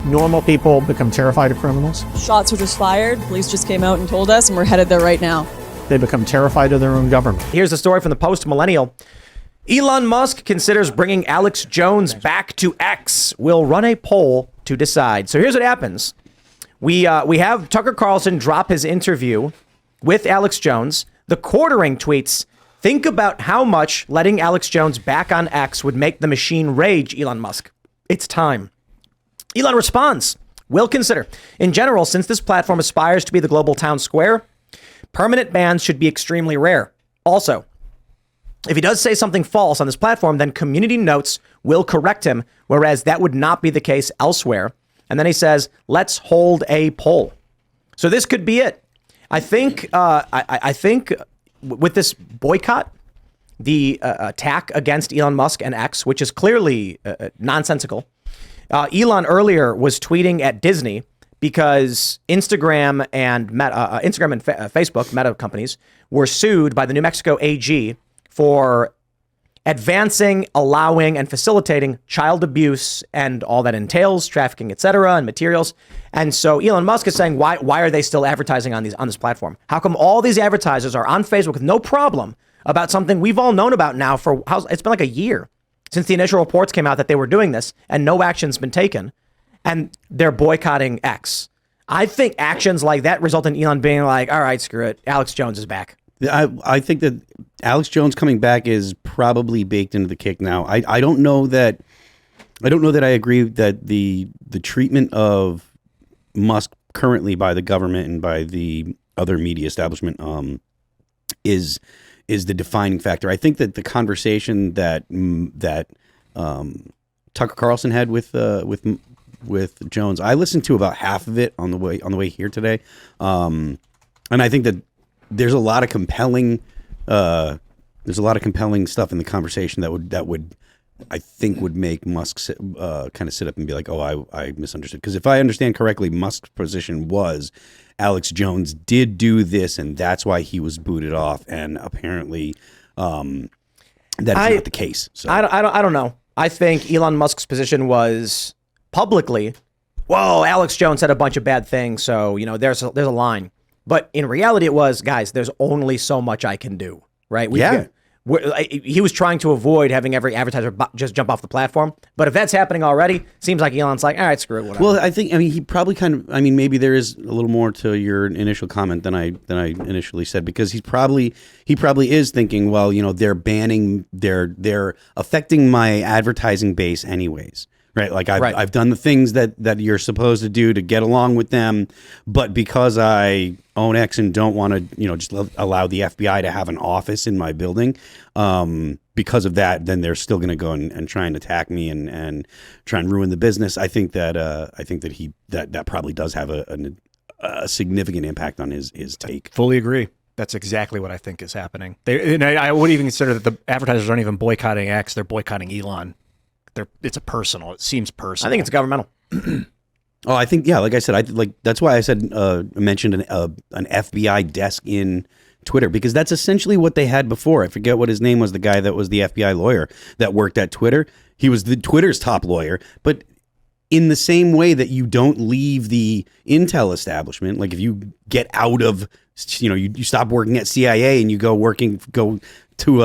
normal people become terrified of criminals. Shots were just fired. Police just came out and told us, and we're headed there right now. They become terrified of their own government. Here's the story from the Post-Millennial. Elon Musk considers bringing Alex Jones back to X. We'll run a poll to decide. So here's what happens. We have Tucker Carlson drop his interview with Alex Jones. The Quartering tweets, think about how much letting Alex Jones back on X would make the machine rage, Elon Musk. It's time. Elon responds, we'll consider. In general, since this platform aspires to be the global town square, permanent bans should be extremely rare. Also, if he does say something false on this platform, then community notes will correct him, whereas that would not be the case elsewhere. And then he says, let's hold a poll. So this could be it. I think with this boycott, the attack against Elon Musk and X, which is clearly nonsensical. Elon earlier was tweeting at Disney because Instagram and Facebook, Meta companies, were sued by the New Mexico AG for advancing, allowing, and facilitating child abuse and all that entails, trafficking, etc., and materials. And so Elon Musk is saying, why are they still advertising on this platform? How come all these advertisers are on Facebook with no problem about something we've all known about now for it's been like a year since the initial reports came out that they were doing this, and no action's been taken, and they're boycotting X. I think actions like that result in Elon being like, all right, screw it, Alex Jones is back. I think that Alex Jones coming back is probably baked into the cake now. I don't know that I agree that the treatment of Musk currently by the government and by the other media establishment is the defining factor. I think that the conversation that Tucker Carlson had with Jones, I listened to about half of it on the way here today, and I think that there's a lot of compelling stuff in the conversation that would I think would make Musk kind of sit up and be like, oh, I misunderstood. Because if I understand correctly, Musk's position was Alex Jones did do this, and that's why he was booted off. And apparently, that's not the case. So I don't know. I think Elon Musk's position was publicly, whoa, Alex Jones said a bunch of bad things, so there's a line. But in reality, it was, guys, there's only so much I can do, right? He was trying to avoid having every advertiser just jump off the platform. But if that's happening already, seems like Elon's like, all right, screw it, whatever. Well, he probably maybe there is a little more to your initial comment than I initially said, because he probably is thinking, well, they're banning, they're affecting my advertising base anyways. Right. Like I've done the things that you're supposed to do to get along with them. But because I own X and don't want to, just allow the FBI to have an office in my building, because of that, then they're still going to go and try and attack me and try and ruin the business. I think that that probably does have a significant impact on his take. Fully agree. That's exactly what I think is happening. I would even consider that the advertisers aren't even boycotting X; they're boycotting Elon. It seems personal. I think it's governmental. Oh, I think, yeah, like I said, that's why I said, mentioned an FBI desk in Twitter, because that's essentially what they had before. I forget what his name was, the guy that was the FBI lawyer that worked at Twitter. He was the Twitter's top lawyer, but in the same way that you don't leave the intel establishment, like if you get out of, you stop working at CIA and you go to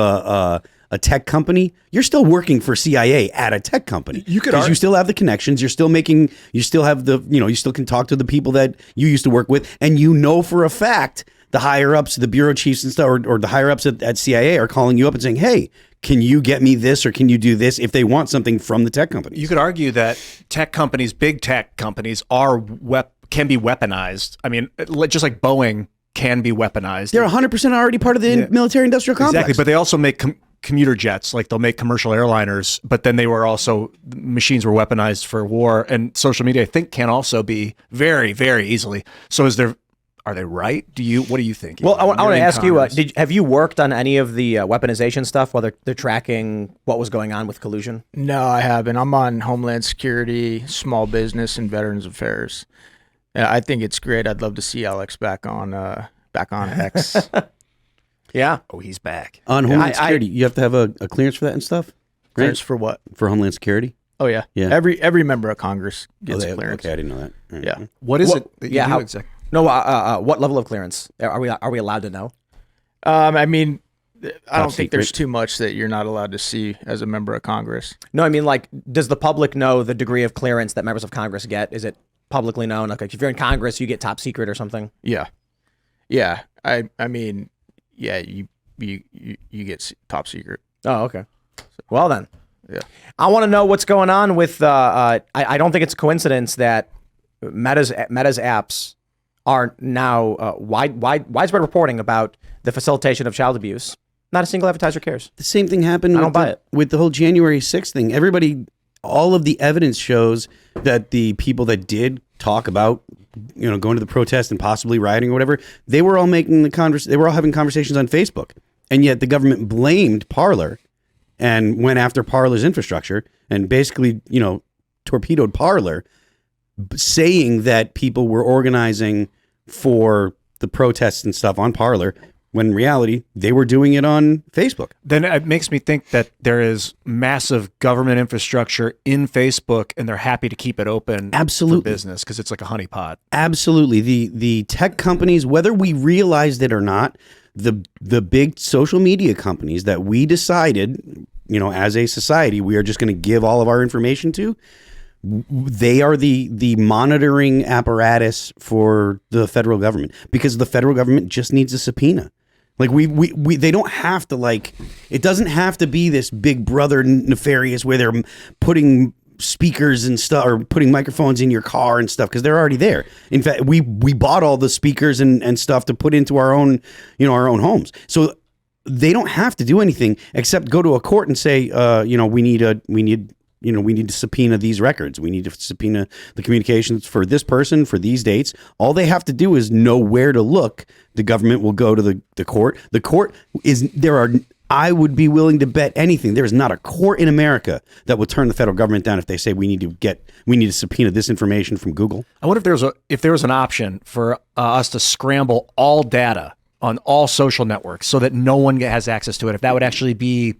a tech company, you're still working for CIA at a tech company. You still have the connections. You still have you still can talk to the people that you used to work with. And for a fact, the higher ups, the bureau chiefs and stuff, or the higher ups at CIA are calling you up and saying, hey, can you get me this or can you do this, if they want something from the tech company. You could argue that big tech companies can be weaponized. I mean, just like Boeing can be weaponized. They're 100% already part of the military industrial complex. Exactly, but they also make commuter jets, like they'll make commercial airliners, but then machines were weaponized for war, and social media, I think, can also be very, very easily. So are they right? What do you think? Well, I want to ask you, have you worked on any of the weaponization stuff while they're tracking what was going on with collusion? No, I haven't. I'm on Homeland Security, Small Business, and Veterans Affairs. I think it's great. I'd love to see Alex back on X. Yeah. Oh, he's back. On Homeland Security, you have to have a clearance for that and stuff? Right? Clearance for what? For Homeland Security? Oh yeah. Yeah. Every member of Congress Oh, gets clearance. okay, I didn't know that. All right. Yeah. What is What- it? That yeah, you do how- exactly? No, what level of clearance are we allowed to know? I mean, I don't think secret. there's too much that you're not allowed to see as a member of Congress. No, I mean, like, does the public know the degree of clearance that members of Congress get? Is it publicly known? Like, if you're in Congress, you get top secret or something. Yeah. Yeah. I mean, yeah, you get top secret. Oh, okay. Well then, Yeah. I want to know what's going on with. I don't think it's a coincidence that Meta's apps are now widespread reporting about the facilitation of child abuse. Not a single advertiser cares. The same thing happened I don't with buy it. with the whole January 6th thing. All of the evidence shows that the people that did talk about, going to the protest and possibly rioting or whatever, they were all they were all having conversations on Facebook. And yet the government blamed Parler and went after Parler's infrastructure and basically, torpedoed Parler, saying that people were organizing for the protests and stuff on Parler, when in reality, they were doing it on Facebook. Then it makes me think that there is massive government infrastructure in Facebook, and they're happy to keep it open Absolutely. for business because it's like a honeypot. Absolutely. The tech companies, whether we realized it or not, the big social media companies that we decided, as a society, we are just going to give all of our information to, they are the monitoring apparatus for the federal government, because the federal government just needs a subpoena. Like they don't have to, it doesn't have to be this big brother nefarious where they're putting speakers and stuff or putting microphones in your car and stuff, because they're already there. In fact, we bought all the speakers and stuff to put into our own homes. So they don't have to do anything except go to a court and say, we need to subpoena these records. We need to subpoena the communications for this person for these dates. All they have to do is know where to look. The government will go to the court. The court I would be willing to bet anything. There is not a court in America that will turn the federal government down if they say we need to subpoena this information from Google. I wonder if there was an option for us to scramble all data on all social networks so that no one has access to it. If that would actually be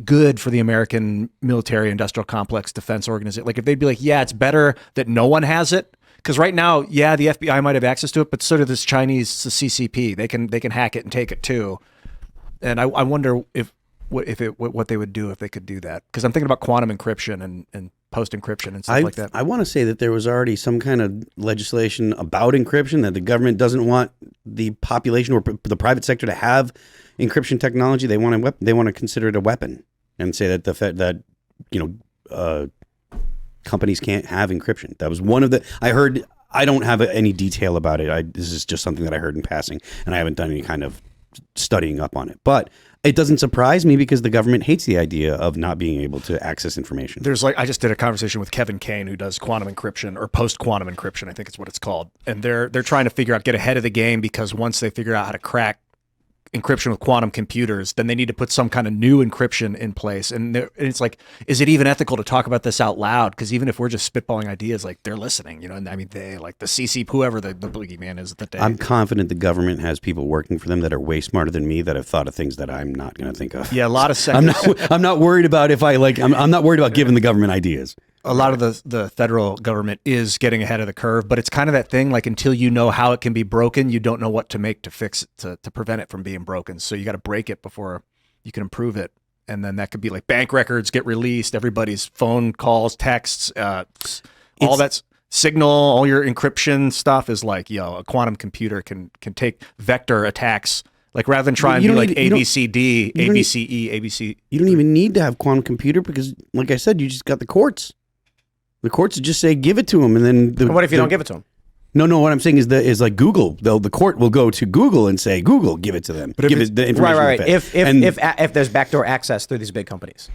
good for the American military industrial complex defense organization. Like if they'd be like, yeah, it's better that no one has it. Because right now, yeah, the FBI might have access to it, but so do this Chinese CCP. They can hack it and take it too. And I wonder what they would do if they could do that. Because I'm thinking about quantum encryption and post encryption and stuff like that. I want to say that there was already some kind of legislation about encryption, that the government doesn't want the population or the private sector to have encryption technology. They want to consider it a weapon and say that companies can't have encryption. That was one of the I heard. I don't have any detail about it. This is just something that I heard in passing, and I haven't done any kind of studying up on it. But it doesn't surprise me, because the government hates the idea of not being able to access information. I just did a conversation with Kevin Kane, who does quantum encryption or post quantum encryption, I think it's what it's called. And they're trying to get ahead of the game, because once they figure out how to crack encryption with quantum computers, then they need to put some kind of new encryption in place. And it's like, is it even ethical to talk about this out loud? Because even if we're just spitballing ideas, like, they're listening, and I mean, they, like the CC, whoever the boogeyman is that day. I'm confident the government has people working for them that are way smarter than me, that have thought of things that I'm not going to think of. Yeah, a lot of sectors. I'm not worried about I'm not worried about giving the government ideas. A lot of the federal government is getting ahead of the curve, but it's kind of that thing, like, until you know how it can be broken, you don't know what to make to fix it, to prevent it from being broken. So you got to break it before you can improve it. And then that could be like bank records get released, everybody's phone calls, texts, all that's signal, all your encryption stuff is like, a quantum computer can take vector attacks. Like, rather than try and be like ABCD, ABCE, ABC. You don't even need to have quantum computer, because, like I said, you just got the courts. The courts just say give it to them, and then What if you don't give it to them? No. What I'm saying is like Google. The court will go to Google and say, Google, give it to them. Give it the information. Right. to If there's backdoor access through these big companies.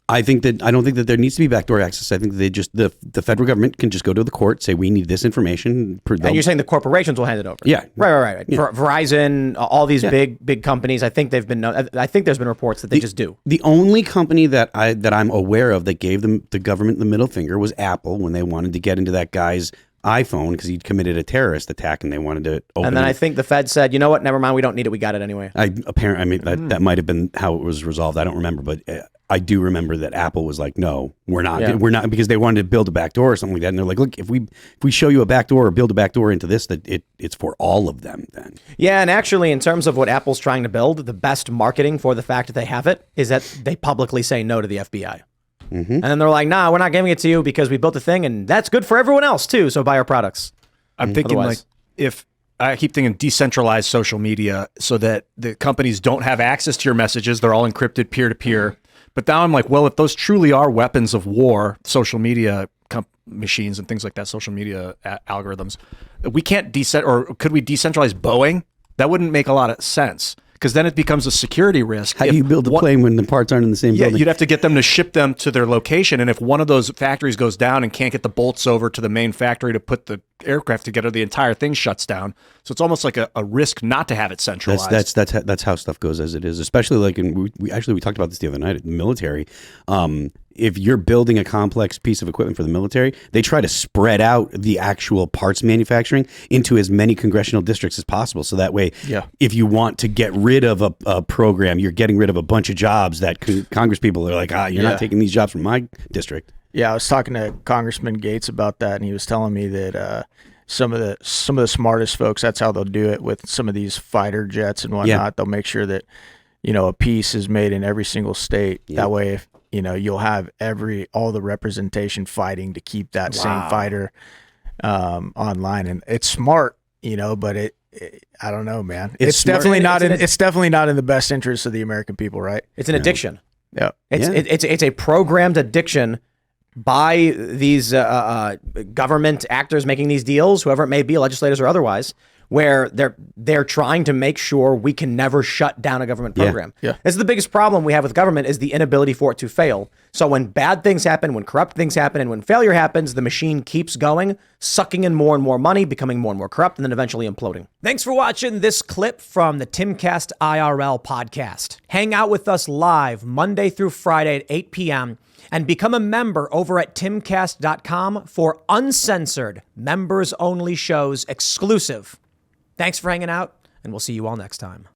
I don't think that there needs to be backdoor access. I think that the federal government can just go to the court, say we need this information. And you're saying the corporations will hand it over? Yeah. Right. Yeah. Verizon, all these big companies. I think I think there's been reports that they just do. The only company that I'm aware of that gave the government the middle finger was Apple, when they wanted to get into that guy's iPhone because he'd committed a terrorist attack and they wanted to open And then it. I think the Fed said, you know what? Never mind. We don't need it. We got it anyway. That might have been how it was resolved. I don't remember, but I do remember that Apple was like, no, we're not, because they wanted to build a back door or something like that. And they're like, look, if we show you a back door or build a back door into this, that it's for all of them then. Yeah, and actually, in terms of what Apple's trying to build, the best marketing for the fact that they have it is that they publicly say no to the FBI. Mm-hmm. And then they're like, nah, we're not giving it to you because we built a thing, and that's good for everyone else, too, so buy our products. I'm thinking Otherwise- if I keep thinking decentralized social media so that the companies don't have access to your messages. They're all encrypted peer-to-peer. But now I'm like, well, if those truly are weapons of war, social media machines and things like that, social media algorithms, we can't or could we decentralize Boeing? That wouldn't make a lot of sense. Because then it becomes a security risk. How do you build a plane when the parts aren't in the same building? You'd have to get them to ship them to their location. And if one of those factories goes down and can't get the bolts over to the main factory to put the aircraft together, the entire thing shuts down. So it's almost like a risk not to have it centralized. That's how stuff goes as it is. Especially like we talked about this the other night at the military. If you're building a complex piece of equipment for the military, they try to spread out the actual parts manufacturing into as many congressional districts as possible. So that way, if you want to get rid of a program, you're getting rid of a bunch of jobs that Congress people are like, you're not taking these jobs from my district. Yeah, I was talking to Congressman Gates about that, and he was telling me that some of the smartest folks, that's how they'll do it with some of these fighter jets and whatnot. Yeah. They'll make sure that a piece is made in every single state. Yeah. That way, if you'll have all the representation fighting to keep that same fighter online, and it's smart, but it I don't know, man. It's definitely not in the best interest of the American people, right? It's an addiction. Yeah, it's a programmed addiction by these government actors making these deals, whoever it may be, legislators or otherwise, where they're trying to make sure we can never shut down a government program. Yeah. This is the biggest problem we have with government, is the inability for it to fail. So when bad things happen, when corrupt things happen, and when failure happens, the machine keeps going, sucking in more and more money, becoming more and more corrupt, and then eventually imploding. Thanks for watching this clip from the Timcast IRL podcast. Hang out with us live Monday through Friday at 8 p.m. and become a member over at timcast.com for uncensored, members-only shows exclusive. Thanks for hanging out, and we'll see you all next time.